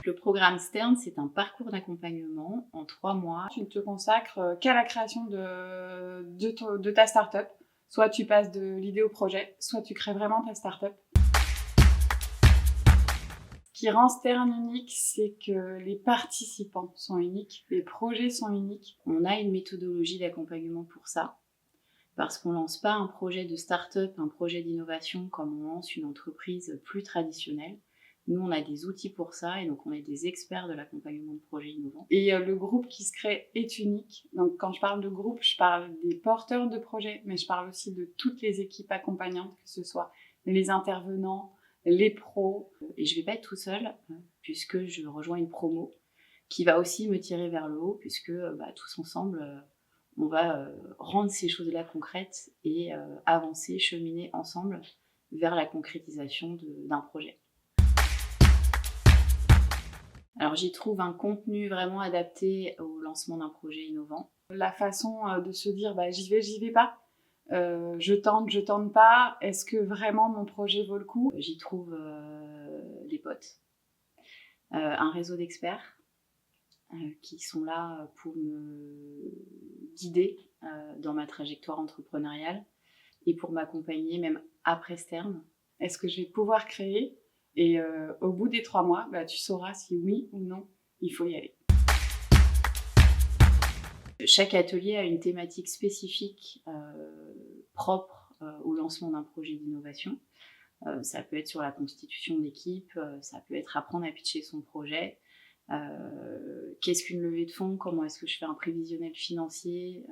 Le programme Stern, c'est un parcours d'accompagnement en 3 mois. Tu ne te consacres qu'à la création de ta start-up. Soit tu passes de l'idée au projet, soit tu crées vraiment ta start-up. Ce qui rend Stern unique, c'est que les participants sont uniques, les projets sont uniques. On a une méthodologie d'accompagnement pour ça, parce qu'on ne lance pas un projet de start-up, un projet d'innovation comme on lance une entreprise plus traditionnelle. Nous, on a des outils pour ça et donc on est des experts de l'accompagnement de projets innovants. Et le groupe qui se crée est unique. Donc quand je parle de groupe, je parle des porteurs de projets, mais je parle aussi de toutes les équipes accompagnantes, que ce soit les intervenants, les pros. Et je ne vais pas être tout seul, puisque je rejoins une promo qui va aussi me tirer vers le haut, puisque tous ensemble, on va rendre ces choses-là concrètes et avancer, cheminer ensemble vers la concrétisation d'un projet. Alors j'y trouve un contenu vraiment adapté au lancement d'un projet innovant. La façon de se dire j'y vais pas, je tente pas, est-ce que vraiment mon projet vaut le coup? J'y trouve des potes, un réseau d'experts qui sont là pour me guider dans ma trajectoire entrepreneuriale et pour m'accompagner même après Stern. Est-ce que je vais pouvoir créer? Et au bout des 3 mois, tu sauras si oui ou non, il faut y aller. Chaque atelier a une thématique spécifique propre au lancement d'un projet d'innovation. Ça peut être sur la constitution d'équipe, ça peut être apprendre à pitcher son projet. Qu'est-ce qu'une levée de fonds? Comment est-ce que je fais un prévisionnel financier?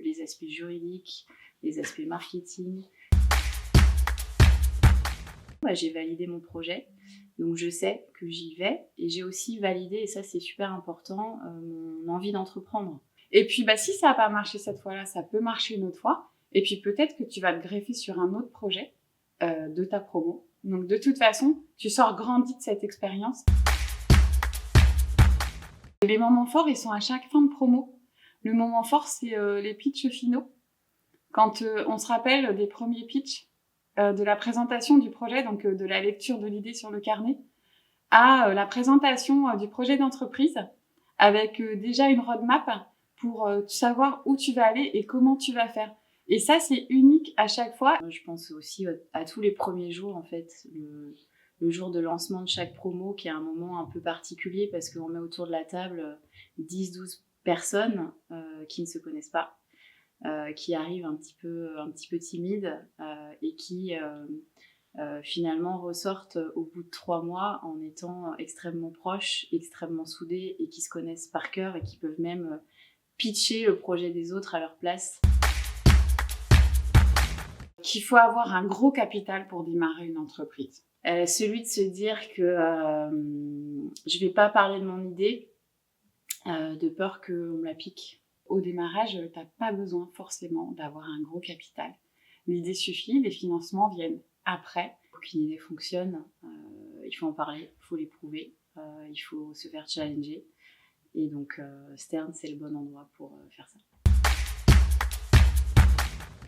Les aspects juridiques, les aspects marketing. J'ai validé mon projet, donc je sais que j'y vais et j'ai aussi validé, et ça c'est super important, mon envie d'entreprendre. Et puis si ça n'a pas marché cette fois-là, ça peut marcher une autre fois. Et puis peut-être que tu vas te greffer sur un autre projet de ta promo. Donc de toute façon, tu sors grandi de cette expérience. Les moments forts, ils sont à chaque fin de promo. Le moment fort, c'est les pitchs finaux. Quand on se rappelle des premiers pitchs, de la présentation du projet, donc de la lecture de l'idée sur le carnet, à la présentation du projet d'entreprise, avec déjà une roadmap pour savoir où tu vas aller et comment tu vas faire. Et ça, c'est unique à chaque fois. Je pense aussi à tous les premiers jours, en fait, le jour de lancement de chaque promo, qui est un moment un peu particulier parce qu'on met autour de la table 10-12 personnes qui ne se connaissent pas. Qui arrivent un petit peu timides et qui finalement ressortent au bout de 3 mois en étant extrêmement proches, extrêmement soudés et qui se connaissent par cœur et qui peuvent même pitcher le projet des autres à leur place. Qu'il faut avoir un gros capital pour démarrer une entreprise. Celui de se dire que je vais pas parler de mon idée de peur qu'on me la pique. Au démarrage, tu n'as pas besoin forcément d'avoir un gros capital. L'idée suffit, les financements viennent après. Pour qu'une idée fonctionne, il faut en parler, il faut l'éprouver, il faut se faire challenger. Et donc Stern, c'est le bon endroit pour faire ça.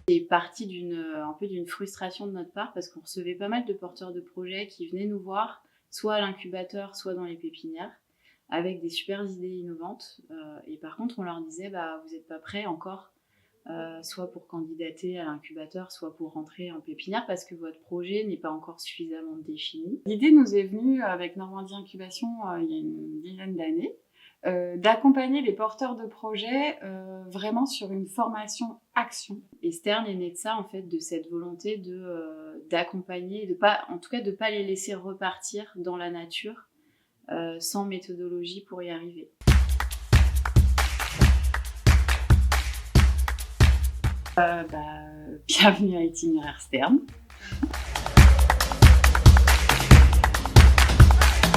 C'est parti un peu d'une frustration de notre part parce qu'on recevait pas mal de porteurs de projets qui venaient nous voir, soit à l'incubateur, soit dans les pépinières, avec des super idées innovantes. Et par contre, on leur disait, vous n'êtes pas prêts encore, soit pour candidater à l'incubateur, soit pour rentrer en pépinière, parce que votre projet n'est pas encore suffisamment défini. L'idée nous est venue avec Normandie Incubation il y a une dizaine d'années, d'accompagner les porteurs de projets vraiment sur une formation action. Et Stern est né de ça, en fait, de cette volonté d'accompagner, en tout cas de ne pas les laisser repartir dans la nature, sans méthodologie pour y arriver. Bienvenue à Itinéraire Stern.